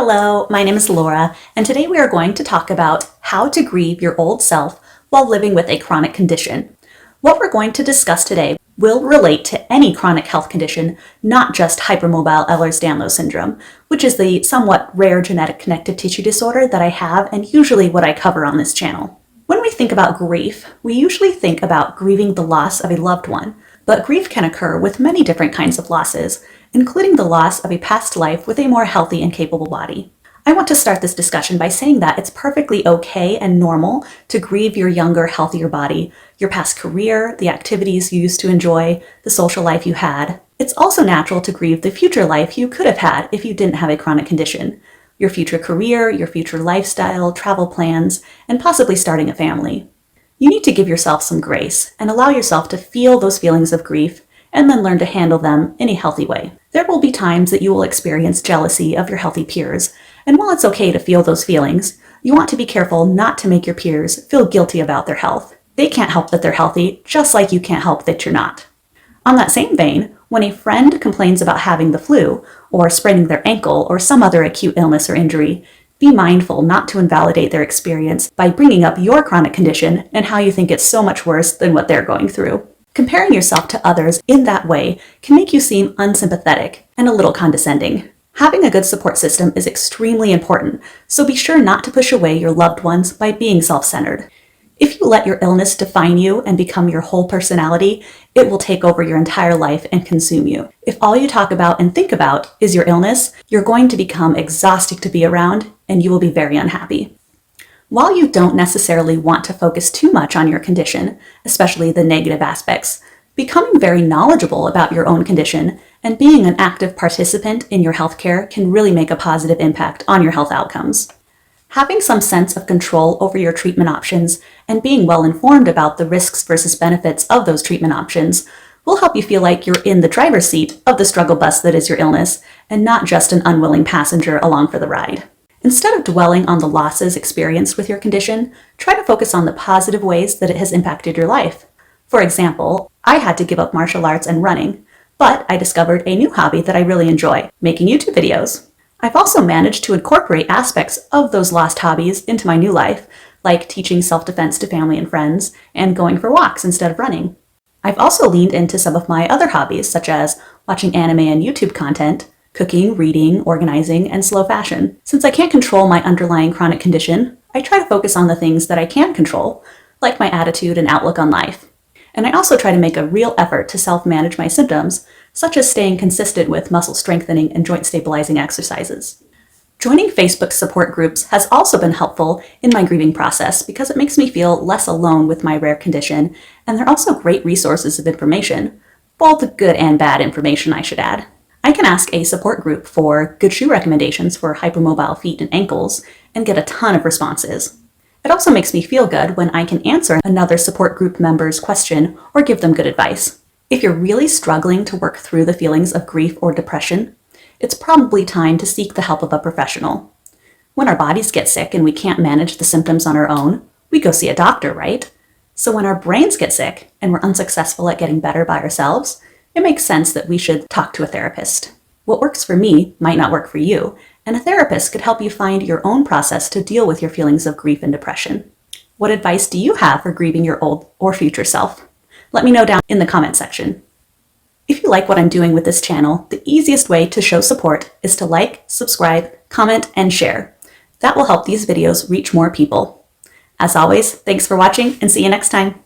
Hello, my name is Laura, and today we are going to talk about how to grieve your old self while living with a chronic condition. What we're going to discuss today will relate to any chronic health condition, not just hypermobile Ehlers-Danlos syndrome, which is the somewhat rare genetic connective tissue disorder that I have and usually what I cover on this channel. When we think about grief, we usually think about grieving the loss of a loved one, but grief can occur with many different kinds of losses, including the loss of a past life with a more healthy and capable body. I want to start this discussion by saying that it's perfectly okay and normal to grieve your younger, healthier body, your past career, the activities you used to enjoy, the social life you had. It's also natural to grieve the future life you could have had if you didn't have a chronic condition, your future career, your future lifestyle, travel plans, and possibly starting a family. You need to give yourself some grace and allow yourself to feel those feelings of grief and then learn to handle them in a healthy way. There will be times that you will experience jealousy of your healthy peers, and while it's okay to feel those feelings, you want to be careful not to make your peers feel guilty about their health. They can't help that they're healthy, just like you can't help that you're not. On that same vein, when a friend complains about having the flu, or spraining their ankle, or some other acute illness or injury, be mindful not to invalidate their experience by bringing up your chronic condition and how you think it's so much worse than what they're going through. Comparing yourself to others in that way can make you seem unsympathetic and a little condescending. Having a good support system is extremely important, so be sure not to push away your loved ones by being self-centered. If you let your illness define you and become your whole personality, it will take over your entire life and consume you. If all you talk about and think about is your illness, you're going to become exhausting to be around and you will be very unhappy. While you don't necessarily want to focus too much on your condition, especially the negative aspects, becoming very knowledgeable about your own condition and being an active participant in your healthcare can really make a positive impact on your health outcomes. Having some sense of control over your treatment options and being well informed about the risks versus benefits of those treatment options will help you feel like you're in the driver's seat of the struggle bus that is your illness and not just an unwilling passenger along for the ride. Instead of dwelling on the losses experienced with your condition, try to focus on the positive ways that it has impacted your life. For example, I had to give up martial arts and running, but I discovered a new hobby that I really enjoy, making YouTube videos. I've also managed to incorporate aspects of those lost hobbies into my new life, like teaching self-defense to family and friends and going for walks instead of running. I've also leaned into some of my other hobbies, such as watching anime and YouTube content, cooking, reading, organizing, and slow fashion. Since I can't control my underlying chronic condition, I try to focus on the things that I can control, like my attitude and outlook on life. And I also try to make a real effort to self-manage my symptoms, such as staying consistent with muscle strengthening and joint stabilizing exercises. Joining Facebook support groups has also been helpful in my grieving process because it makes me feel less alone with my rare condition, and they're also great resources of information, both good and bad information I should add. I can ask a support group for good shoe recommendations for hypermobile feet and ankles and get a ton of responses. It also makes me feel good when I can answer another support group member's question or give them good advice. If you're really struggling to work through the feelings of grief or depression, it's probably time to seek the help of a professional. When our bodies get sick and we can't manage the symptoms on our own, we go see a doctor, right? So when our brains get sick and we're unsuccessful at getting better by ourselves, it makes sense that we should talk to a therapist. What works for me might not work for you, and a therapist could help you find your own process to deal with your feelings of grief and depression. What advice do you have for grieving your old or future self? Let me know down in the comment section. If you like what I'm doing with this channel, the easiest way to show support is to like, subscribe, comment, and share. That will help these videos reach more people. As always, thanks for watching and see you next time.